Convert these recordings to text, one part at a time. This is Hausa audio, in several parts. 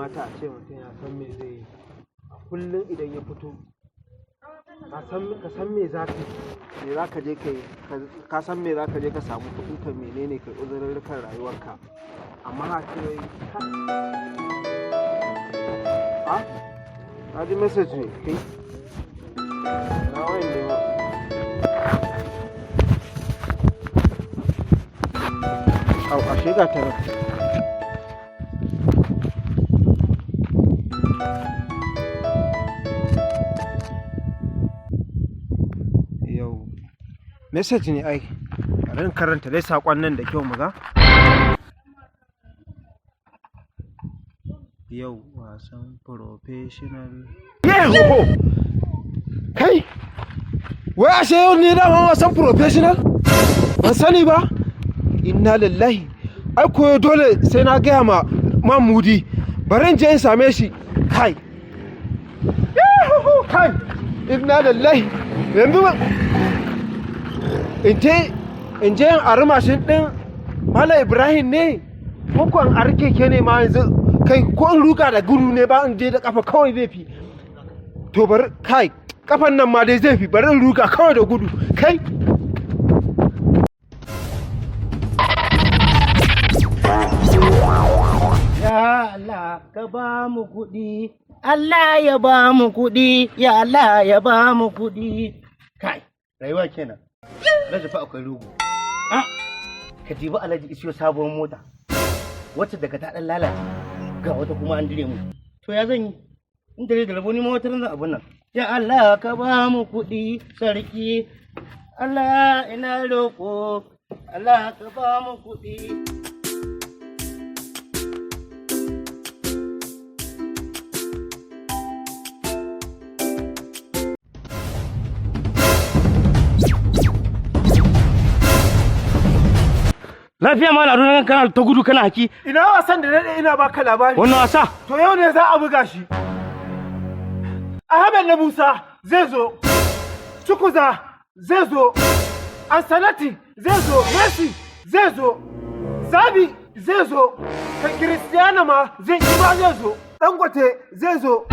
kamata a ce mutum ya san me zai yi a kullum idan ya fito ka san me za ka me za ka je ka yi ka san me za ka je ka samu kuɗin ka menene ka uzurrukan rayuwarka amma ha ce wai ka ji message ne kai na wayan da au ashe ga ta message ne ai bari karanta dai sakon nan da kyau mu ga yau wasan professional yeho kai wai ashe yau ne da wasan professional ban sani ba inna lillahi ai koyo dole sai na gaya ma Mamudi bari je in same shi kai yeho kai inna lillahi yanzu in je in ari mashin ɗin Malam Ibrahim ne ko an ari keke ne ma yanzu kai ko in ruga da gudu ne ba in je da kafa kawai zai fi to bari kai kafan nan ma dai zai fi bari in ruga kawai da gudu kai ya Allah ka ba mu kuɗi Allah ya ba mu kuɗi ya Allah ya ba mu kuɗi kai rayuwa kenan Alhaji fa akwai rugu. Ka dibi Alhaji isiyo sabuwar mota. Wacce daga ta dan lalace. Ga wata kuma an dire mu. To ya zan yi? In dare da rabo ni ma wata ran abun nan. Ya Allah ka ba mu kuɗi sarki. Allah ina roƙo. Allah ka ba mu kuɗi. Lafiya ma Lado nan kana ta gudu kana haki. Ina wasan da dade ina baka labari. Wannan wasa? To yau ne za a buga shi. Ahmed na Musa zai zo. Chukwuza zai zo. Ansalati zai zo. Messi zai zo. Zabi zai zo. Cristiano ma zai zo. Dangote zai zo.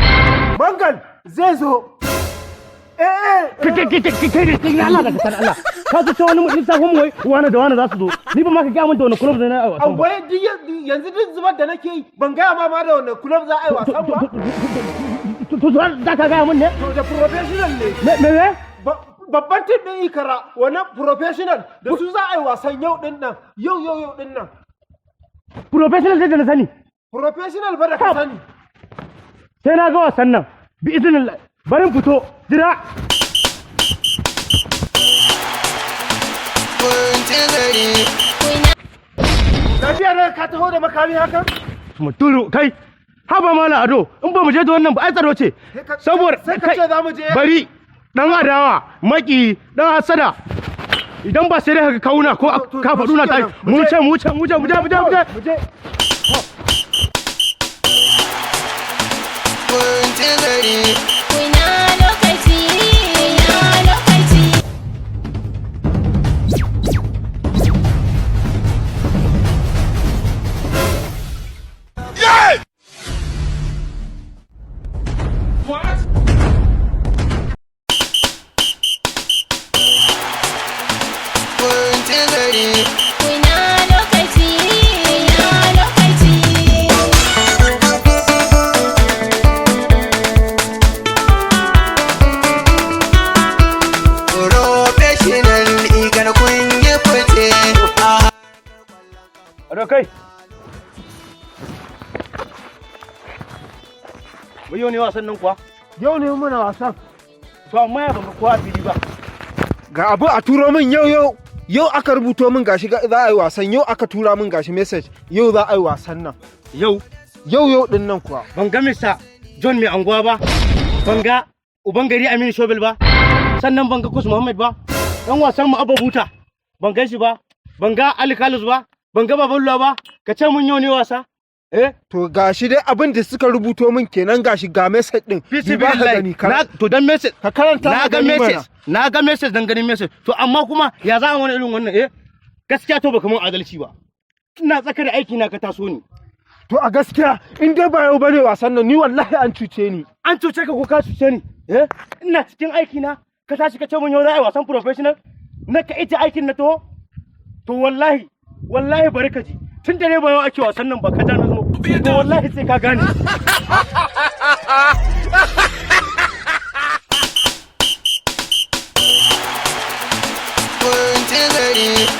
Mangal zai zo. Allah da kasar Allah ka zo ta wani mutum safon wai wani da wani za su zo ni ba ma ka gaya min da wani club da na yi wasan ba yanzu duk zubar da nake yi ban gaya ma da wani club za a yi wasan ba to za ka gaya min ne to da professional ne me babban team din Ikara wani professional da su za a yi wasan yau din nan yau din nan professional sai da na sani professional ba da ka sani sai na ga wasan nan bi idinillah barin fito jira lafiya ne ka taho da makami haka mutulu kai haba mala ado in ba mu je da wannan ba ai tsaro ce saboda sai ka ce za mu je bari dan adawa maki dan hasada idan ba sai dai ka kauna ko ka faɗu na kai mu je kai mu yau ne wasan nan kuwa yau ne muna wasan to amma ya banga kowa fili ba ga abu a turo min yau aka rubuto min gashi za a yi wasan yau aka tura min gashi message yau za a yi wasan nan yau din nan kuwa ban ga Mr. John mai anguwa ba ban ga uban gari Aminu Shobel ba sannan ban ga Kus Muhammad ba dan wasan mu Abba Buta ban ga shi ba ban ga Ali Kalus ba ban ga Baballo ba ka ce mun yau ne wasa to gashi dai abin da suka rubuto min kenan gashi ga message din ni ba ka gani to dan message ka karanta na ga message dan ganin message to amma kuma ya za wani irin wannan gaskiya to baka mun adalci ba ina tsaka da aiki na ka taso ni To a gaskiya in dai ba yau bane wasan nan ni wallahi an cuce ni. An cuce ka ko ka cuce ni? Ina cikin aiki na ka tashi ka ce mun yau za a yi wasan professional na ka ita aikin na to wallahi bari ka ji tun da ne ba yau ake wasan nan ba ka na zo to wallahi sai ka gane. We're